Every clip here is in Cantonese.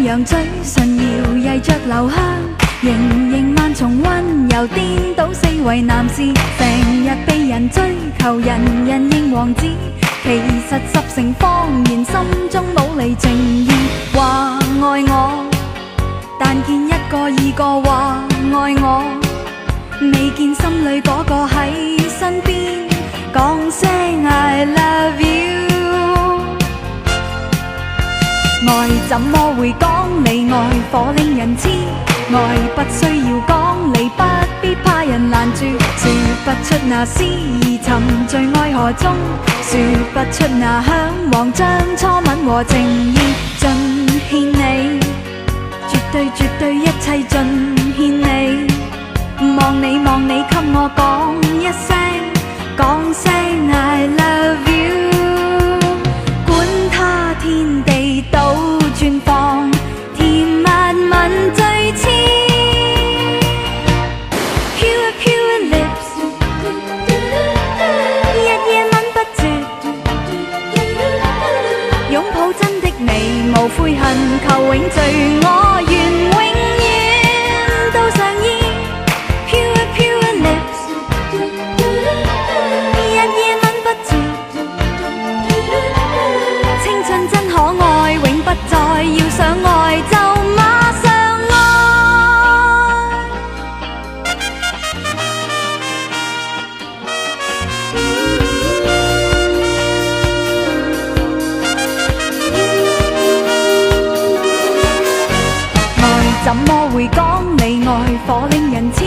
陽嘴唇搖曳着留香，盈盈萬重溫柔顛倒四圍男士，成日被人追求，人人認王子，其實十成謊言，心中冇離情意。話愛我，但見一個二個話愛我，未見心裏嗰個喺身邊講聲 I love you。 愛怎麼會講你愛火令人痴，愛不需要講你，不必怕人攔住，說不出那思意沉醉愛河中，說不出那向往將初吻和情意盡獻你，絕對絕對一切盡獻你。望你望你給我講一聲，講聲 I love you。 管他天地倒轉放，甜蜜吻最痴。 Pure pure lips， 日夜吻不絕，擁抱真的你無悔恨，求永聚我願永遠都上演。 Pure pure lips， 日夜吻不絕，青春真可愛，永不再要想愛就馬上愛。愛怎麼會講你愛火令人痴，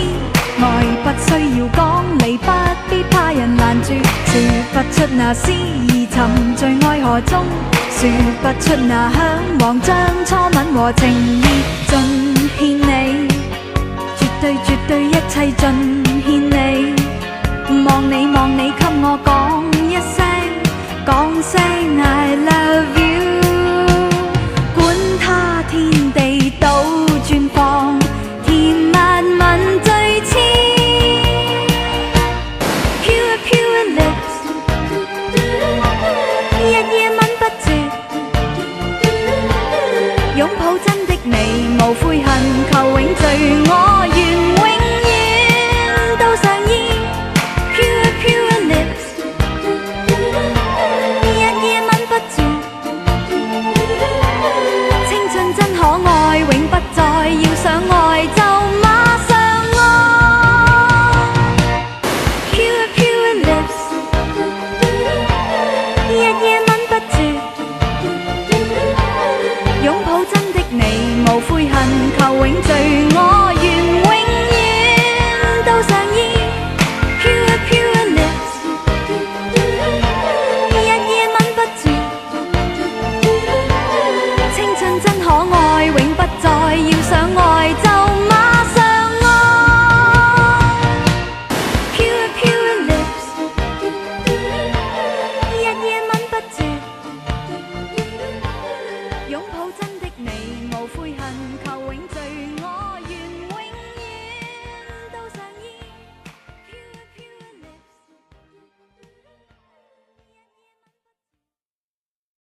愛不需要講你，不必怕人攔住，說不出那思意沉醉愛河中，說不出那向往將初吻和情意盡獻你，絕對絕對一切盡獻你。望你望你給我講一聲，講聲 I love you。 管他天地倒轉放，甜蜜吻最痴。 Pure pure lips， 日夜吻不絕，擁抱真的你無悔恨，求永聚我願永遠都上演。 Pure pure lips， 日夜吻不絕，青春真可愛，永不再要想愛就馬上愛。 Pure pure lips， 日夜吻不絕，擁抱真的你無悔恨，求永聚我